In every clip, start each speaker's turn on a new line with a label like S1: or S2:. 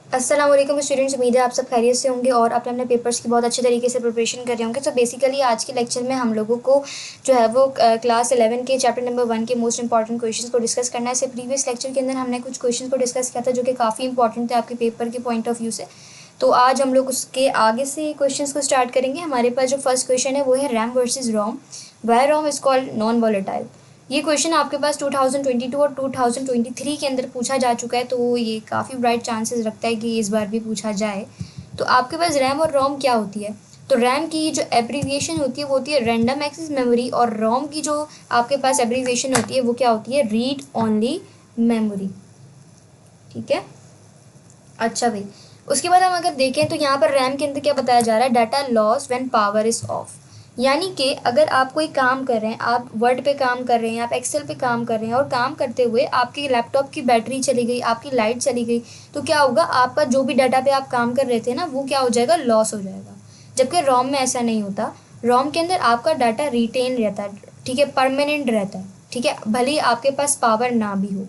S1: अस्सलाम वालेकुम स्टूडेंट्स, उम्मीद है आप सब खैरियत से होंगे और अपने अपने पेपर्स की बहुत अच्छे तरीके से प्रिपरेशन कर रहे होंगे। तो बेसिकली आज के लेक्चर में हम लोगों को जो है वो क्लास 11 के चैप्टर नंबर 1 के मोस्ट इंपॉर्टेंट क्वेश्चंस को डिस्कस करना है। इससे प्रीवियस लेक्चर के अंदर हमने कुछ क्वेश्चंस को डिस्कस किया था जो कि काफ़ी इंपॉर्टेंट थे आपके पेपर के पॉइंट ऑफ व्यू से। तो आज हम लोग उसके आगे से क्वेश्चंस को स्टार्ट करेंगे। हमारे पास जो फर्स्ट क्वेश्चन है वो है RAM versus ROM, why ROM is called non volatile. ये क्वेश्चन आपके पास 2022 और 2023 के अंदर पूछा जा चुका है, तो ये काफ़ी ब्राइट चांसेस रखता है कि इस बार भी पूछा जाए। तो आपके पास रैम और रोम क्या होती है? तो रैम की जो एब्रीविएशन होती है वो होती है रैंडम एक्सेस मेमोरी, और रोम की जो आपके पास एब्रीविएशन होती है वो क्या होती है? Read only memory. ठीक है, अच्छा भाई। उसके बाद हम अगर देखें तो यहाँ पर रैम के अंदर क्या बताया जा रहा है? Data loss when power is of. यानी कि अगर आप कोई काम कर रहे हैं, आप वर्ड पे काम कर रहे हैं, आप एक्सेल पे काम कर रहे हैं और काम करते हुए आपके लैपटॉप की बैटरी चली गई, आपकी लाइट चली गई, तो क्या होगा? आपका जो भी डाटा पे आप काम कर रहे थे ना वो क्या हो जाएगा? लॉस हो जाएगा। जबकि रोम में ऐसा नहीं होता। रोम के अंदर आपका डाटा रिटेन रहता है, ठीक है, परमानेंट रहता है, ठीक है, भले ही आपके पास पावर ना भी हो।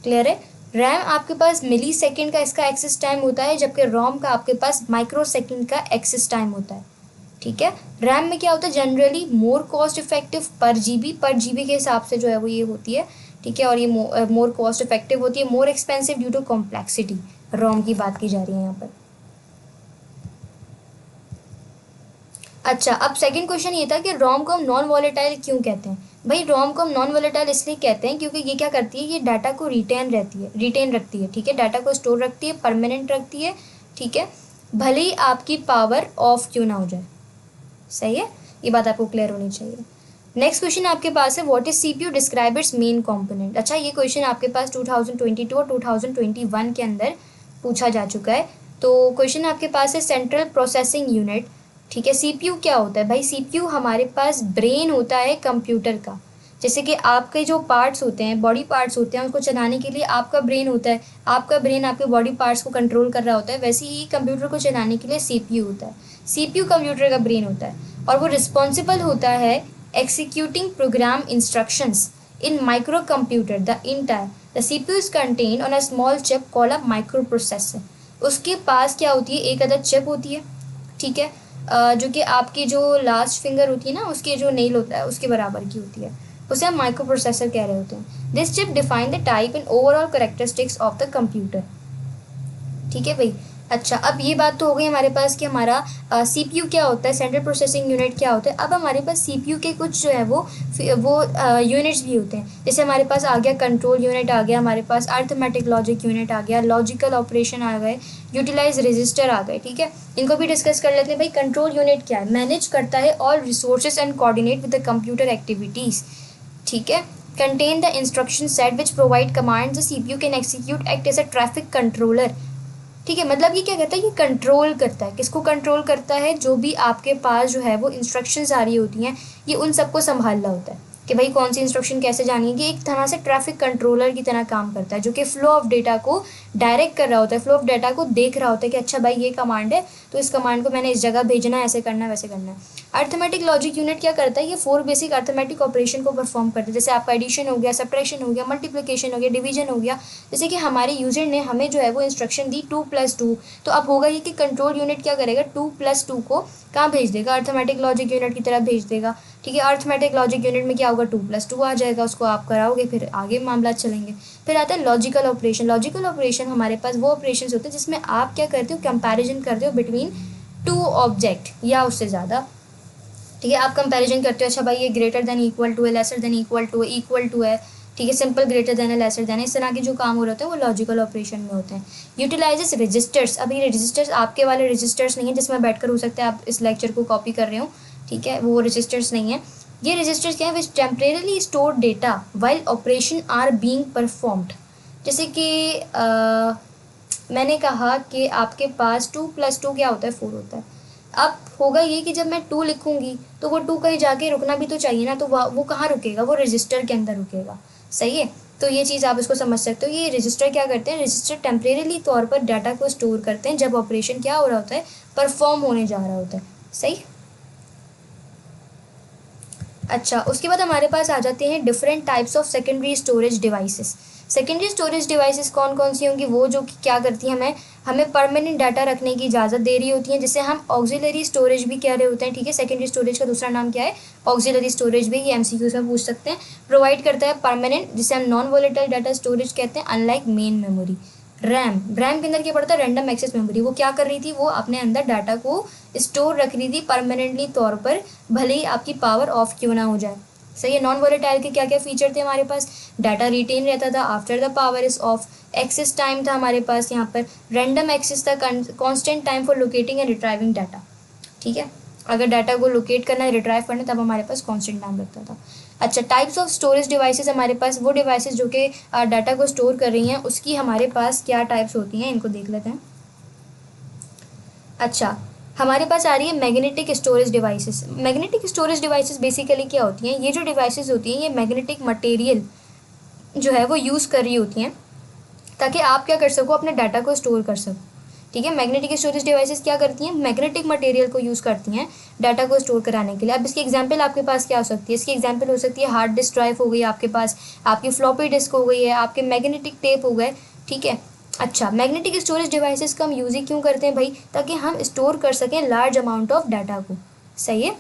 S1: क्लियर है? रैम आपके पास मिली सेकेंड का इसका एक्सेस टाइम होता है, जबकि रोम का आपके पास माइक्रो सेकेंड का एक्सेस टाइम होता है। ठीक है, रैम में क्या होता है? जनरली मोर कॉस्ट इफेक्टिव पर जीबी के हिसाब से जो है वो ये होती है। ठीक है, और ये मोर कॉस्ट इफेक्टिव होती है, more expensive due to complexity. ROM की बात की जा रही है यहाँ पर। अच्छा, अब सेकंड क्वेश्चन ये था कि रोम को हम नॉन वॉलेटाइल क्यों कहते हैं? भाई रोम को हम नॉन वॉलेटाइल इसलिए कहते हैं क्योंकि ये क्या करती है? ये डाटा को रिटेन रखती है, ठीक है, डाटा को स्टोर रखती है, परमानेंट रखती है, ठीक है, भले ही आपकी पावर ऑफ क्यों ना हो जाए। सही है, ये बात आपको क्लियर होनी चाहिए। नेक्स्ट क्वेश्चन आपके पास है what is CPU, describe it's main component. अच्छा, ये क्वेश्चन आपके पास 2022 और 2021 के अंदर पूछा जा चुका है। तो क्वेश्चन आपके पास है सेंट्रल प्रोसेसिंग यूनिट। ठीक है, सीपीयू क्या होता है? भाई सीपीयू हमारे पास ब्रेन होता है कंप्यूटर का। जैसे कि आपके जो पार्ट्स होते हैं, बॉडी पार्ट्स होते हैं, उसको चलाने के लिए आपका ब्रेन होता है। आपका ब्रेन आपके बॉडी पार्ट्स को कंट्रोल कर रहा होता है, वैसे ही कंप्यूटर को चलाने के लिए सीपीयू होता है। सीपीयू कंप्यूटर का ब्रेन होता है और वो रिस्पॉन्सिबल होता है executing program instructions in microcomputer the entire the CPU is contained on a small chip called a microprocessor। उसके पास क्या होती है? एक अदर चिप होती है, ठीक है, जो कि आपकी जो लास्ट फिंगर होती है ना, उसके जो नेल होता है उसके बराबर की होती है, उसे हम माइक्रो प्रोसेसर कह रहे होते हैं। This chip define the type and overall characteristics of the computer. ठीक है भाई। अच्छा, अब ये बात तो हो गई हमारे पास कि हमारा सीपीयू क्या होता है, सेंट्रल प्रोसेसिंग यूनिट क्या होता है। अब हमारे पास सीपीयू के कुछ जो है वो यूनिट्स भी होते हैं। जैसे हमारे पास आ गया कंट्रोल यूनिट, आ गया हमारे पास अर्थमेटिक लॉजिक यूनिट, आ गया लॉजिकल ऑपरेशन, आ गए यूटिलाइज रजिस्टर, आ गए। ठीक है, इनको भी डिस्कस कर लेते हैं। भाई कंट्रोल यूनिट क्या है? मैनेज करता है all resources and coordinate with the computer activities. ठीक है, contain the instruction set which provide commands the CPU can execute, act as a traffic controller। ठीक है, मतलब ये क्या करता है? ये कंट्रोल करता है। किसको कंट्रोल करता है? जो भी आपके पास जो है वो इंस्ट्रक्शंस आ रही होती हैं, ये उन सबको संभाल रहा होता है कि भाई कौन सी इंस्ट्रक्शन कैसे जानी है। कि एक तरह से ट्रैफिक कंट्रोलर की तरह काम करता है, जो कि फ्लो ऑफ डेटा को डायरेक्ट कर रहा होता है, फ्लो ऑफ डेटा को देख रहा होता है कि अच्छा भाई ये कमांड है तो इस कमांड को मैंने इस जगह भेजना है, ऐसे करना है, वैसे करना है। अर्थमेटिक लॉजिक यूनिट क्या करता है? ये 4 बेसिक अर्थमेटिक ऑपरेशन को परफॉर्म करता है। जैसे आपका एडिशन हो गया, सब्ट्रैक्शन हो गया, मल्टीप्लिकेशन हो गया, डिवीजन हो गया। जैसे कि हमारे यूजर ने हमें जो है वो इंस्ट्रक्शन दी 2+2, तो अब होगा ये कि कंट्रोल यूनिट क्या करेगा? 2+2 को कहाँ भेज देगा? अर्थमेटिक लॉजिक यूनिट की तरफ भेज देगा। ठीक है, अर्थमेटिक लॉजिक यूनिट में क्या होगा? 2+2 आ जाएगा, उसको आप कराओगे, फिर आगे मामला चलेंगे। फिर आता है लॉजिकल ऑपरेशन। लॉजिकल ऑपरेशन हमारे पास वो ऑपरेशन होते हैं जिसमें आप क्या करते हो? कंपैरिजन करते हो बिटवीन 2 ऑब्जेक्ट या उससे ज़्यादा। ठीक है, आप कंपैरिजन करते हो, अच्छा भाई ये ग्रेटर देन इक्वल टू है, लेसर देन इक्वल टू है, इक्वल टू है। ठीक है, सिंपल ग्रेटर देन है, लेसर देन है, इस तरह के जो काम हो रहे होते हैं वो लॉजिकल ऑपरेशन में होते हैं। Utilizes registers. अब ये रजिस्टर्स आपके वाले रजिस्टर्स नहीं है जिसमें बैठकर हो सकता है आप इस लेक्चर को कॉपी कर रहे हो, ठीक है, वो रजिस्टर्स नहीं है। ये रजिस्टर्स क्या है? Which temporarily store data while operation are being performed. जैसे कि मैंने कहा कि आपके पास 2+2 क्या होता है? 4 होता है। अब होगा ये कि जब मैं 2 लिखूंगी तो वो 2 कहीं जाके रुकना भी तो चाहिए ना, तो वो कहाँ रुकेगा? वो रजिस्टर के अंदर रुकेगा। सही है, तो ये चीज़ आप इसको समझ सकते हो। ये रजिस्टर क्या करते हैं? रजिस्टर टेम्परेरली तौर पर डाटा को स्टोर करते हैं जब ऑपरेशन क्या हो रहा होता है? परफॉर्म होने जा रहा होता है। सही। अच्छा, उसके बाद हमारे पास आ जाते हैं different types of secondary storage devices. Secondary storage devices कौन कौन सी होंगी, वो जो कि क्या करती हैं, हमें परमानेंट डाटा रखने की इजाज़त दे रही होती हैं, जिसे हम ऑक्सिलरी स्टोरेज भी कह रहे होते हैं, ठीक है। सेकेंडरी स्टोरेज का दूसरा नाम क्या है, ऑक्सिलरी स्टोरेज भी, ये एमसीक्यूज में पूछ सकते हैं। प्रोवाइड करता है परमानेंट, जिसे हम नॉन वोलेटाइल डाटा स्टोरेज कहते हैं, अनलाइक मेन मेमोरी। रैम के अंदर क्या पड़ता है, रैंडम एक्सेस मेमोरी। वो क्या कर रही थी, वो अपने अंदर डाटा को स्टोर रख रही थी परमानेंटली तौर पर, भले ही आपकी पावर ऑफ क्यों ना हो जाए। सही है। नॉन वोलेटाइल के क्या क्या फीचर थे हमारे पास, डाटा रिटेन रहता था after the power is off, access time था हमारे पास यहाँ पर, रैंडम एक्सेस था, constant time for locating and retrieving data, ठीक है। अगर डाटा को लोकेट करना है, रिट्राइव करना, तब हमारे पास कांस्टेंट टाइम लगता था। अच्छा, टाइप्स ऑफ स्टोरेज डिवाइसेस, हमारे पास वो डिवाइसेस जो कि डाटा को स्टोर कर रही हैं, उसकी हमारे पास क्या टाइप्स होती हैं, इनको देख लेते हैं। अच्छा, हमारे पास आ रही है magnetic storage devices. Magnetic storage devices basically क्या होती हैं, ये जो डिवाइसेस होती हैं, ये मैग्नेटिक मटेरियल जो है वो यूज़ कर रही होती हैं, ताकि आप क्या कर सको, अपने डाटा को स्टोर कर सको, ठीक है। मैग्नेटिक स्टोरेज डिवाइसेस क्या करती हैं, मैग्नेटिक मटेरियल को यूज़ करती हैं डाटा को स्टोर कराने के लिए। अब इसकी एग्जांपल आपके पास क्या हो सकती है, इसकी एग्जांपल हो सकती है हार्ड डिस्क ड्राइव हो गई आपके पास, आपकी फ्लॉपी डिस्क हो गई है, आपके मैग्नेटिक टेप हो गए, ठीक है। अच्छा, मैग्नेटिक स्टोरेज डिवाइसेस का हम यूज़ ही क्यों करते हैं भाई, ताकि हम स्टोर कर सकें लार्ज अमाउंट ऑफ डाटा को। सही है।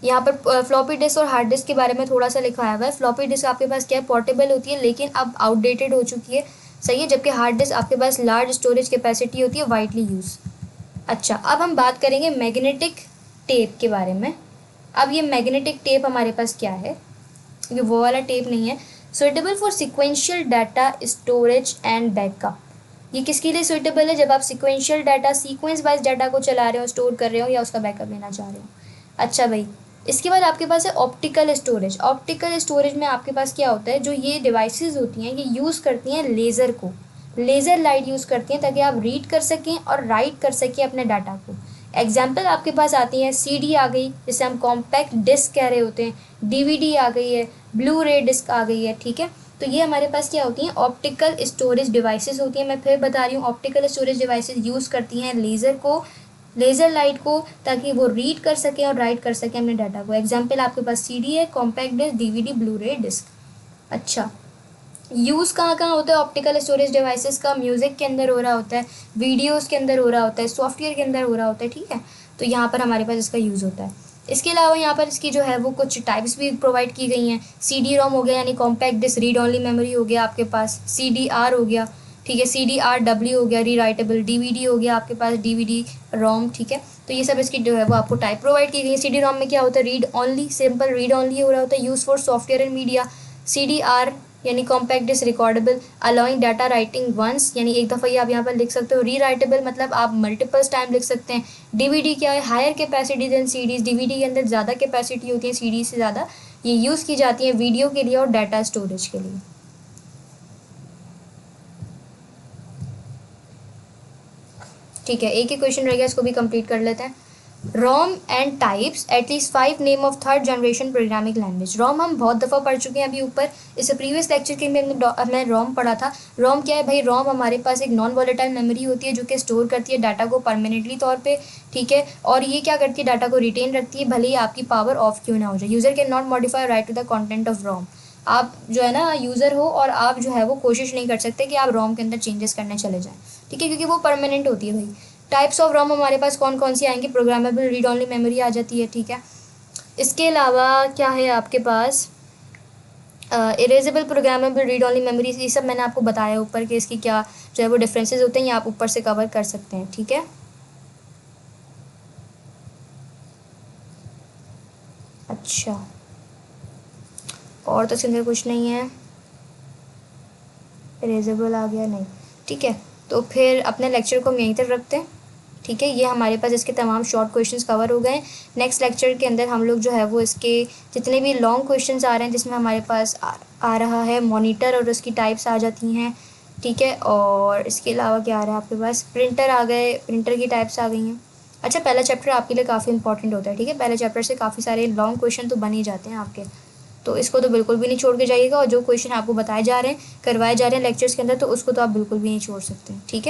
S1: यहाँ पर फ्लॉपी डिस्क और हार्ड डिस्क के बारे में थोड़ा सा लिखा हुआ है। फ्लॉपी डिस्क आपके पास क्या है, पोर्टेबल होती है, लेकिन अब आउटडेटेड हो चुकी है। सही है। जबकि हार्ड डिस्क आपके पास लार्ज स्टोरेज कैपेसिटी होती है, वाइडली यूज। अच्छा, अब हम बात करेंगे मैग्नेटिक टेप के बारे में। अब ये मैग्नेटिक टेप हमारे पास क्या है, ये वो वाला टेप नहीं है। Suitable for sequential data storage and backup. ये किसके लिए सुइटेबल है, जब आप sequential data, sequence wise data को चला रहे हो, स्टोर कर रहे हो, या उसका बैकअप लेना चाह रहे हो। अच्छा भाई, इसके बाद आपके पास है ऑप्टिकल स्टोरेज। ऑप्टिकल स्टोरेज में आपके पास क्या होता है, जो ये डिवाइसेस होती हैं, ये यूज़ करती हैं लेज़र को, लेज़र लाइट यूज़ करती हैं, ताकि आप रीड कर सकें और राइट कर सकें अपने डाटा को। एग्जाम्पल आपके पास आती है, सीडी आ गई, जिसे हम कॉम्पैक्ट डिस्क कह रहे होते हैं, डीवीडी आ गई है, ब्लू रे डिस्क आ गई है, ठीक है। तो ये हमारे पास क्या होती हैं, ऑप्टिकल स्टोरेज डिवाइसेस होती हैं। मैं फिर बता रही हूँ, ऑप्टिकल स्टोरेज डिवाइसेस यूज़ करती हैं लेज़र को, लेज़र लाइट को, ताकि वो रीड कर सकें और राइट कर सकें अपने डाटा को। एग्जाम्पल आपके पास सीडी है, कॉम्पैक्ट डिस्क, डीवीडी, ब्लू रे डिस्क। अच्छा, यूज़ कहाँ कहाँ होता है ऑप्टिकल स्टोरेज डिवाइसेस का, म्यूज़िक के अंदर हो रहा होता है, वीडियोज़ के अंदर हो रहा होता है, सॉफ्टवेयर के अंदर हो रहा होता है, ठीक है। तो यहाँ पर हमारे पास इसका यूज़ होता है। इसके अलावा यहाँ पर इसकी जो है वो कुछ टाइप्स भी प्रोवाइड की गई हैं। CD ROM हो गया, यानी compact disc read only memory हो गया आपके पास, CDR हो गया, ठीक है, CDRW हो गया, री राइटेबल, DVD हो गया आपके पास, DVD ROM, ठीक है। तो ये सब इसकी जो है वो आपको टाइप प्रोवाइड की गई है। CD ROM में क्या होता है, read only, simple read only हो रहा होता है, use for software and media. CDR यानी compact disc recordable, allowing data writing once, यानी एक दफ़ा ही आप यहाँ पर लिख सकते हो। री राइटेबल मतलब आप मल्टीपल्स टाइम लिख सकते हैं। DVD क्या है, higher capacity than CDs, DVD के अंदर ज़्यादा कैपेसिटी होती है CD से ज़्यादा। ये यूज़ की जाती है वीडियो के लिए और डाटा स्टोरेज के लिए। ठीक है, एक ही क्वेश्चन रह गया, इसको भी कंप्लीट कर लेते हैं। ROM and types, at least 5 name of third generation programming language. ROM हम बहुत दफ़ा पढ़ चुके हैं अभी ऊपर, इससे प्रीवियस लेक्चर के में हमने रोम पढ़ा था। रोम क्या है भाई, रोम हमारे पास एक नॉन वॉलेटाइल मेमोरी होती है, जो कि स्टोर करती है डाटा को परमानेंटली तौर पे, ठीक है। और ये क्या करती है, डाटा को रिटेन रखती है, भले ही आपकी पावर ऑफ क्यों ना हो जाए। User can not modify write to the content of ROM. आप जो है ना यूज़र हो, और आप जो है वो कोशिश नहीं कर सकते कि आप रोम के अंदर चेंजेस करने चले जाएँ, ठीक है, क्योंकि वो परमानेंट होती है भाई। टाइप्स ऑफ रोम हमारे पास कौन कौन सी आएंगी, प्रोग्रामेबल रीड ओनली मेमोरी आ जाती है, ठीक है। इसके अलावा क्या है आपके पास, erasable programmable read only memory. ये सब मैंने आपको बताया ऊपर कि इसकी क्या जो है वो डिफरेंसेस होते हैं, ये आप ऊपर से कवर कर सकते हैं, ठीक है। अच्छा, और तो इसके अंदर कुछ नहीं है, इरेजेबल आ गया नहीं, ठीक है। तो फिर अपने लेक्चर को हम यहीं तक रखते हैं, ठीक है। ये हमारे पास इसके तमाम शॉर्ट क्वेश्चंस कवर हो गए। नेक्स्ट लेक्चर के अंदर हम लोग जो है वो इसके जितने भी लॉन्ग क्वेश्चंस आ रहे हैं, जिसमें हमारे पास आ रहा है मॉनिटर और उसकी टाइप्स आ जाती हैं, ठीक है। और इसके अलावा क्या आ रहा है आपके पास, प्रिंटर आ गए, प्रिंटर की टाइप्स आ गई हैं। अच्छा, पहला चैप्टर आपके लिए काफ़ी इंपॉर्टेंट होता है, ठीक है। पहले चैप्टर से काफ़ी सारे लॉन्ग क्वेश्चन तो बन ही जाते हैं आपके, तो इसको तो बिल्कुल भी नहीं छोड़ के जाइएगा। और जो क्वेश्चन आपको बताए जा रहे हैं, करवाए जा रहे हैं लेक्चर्स के अंदर, तो उसको तो आप बिल्कुल भी नहीं छोड़ सकते, ठीक है।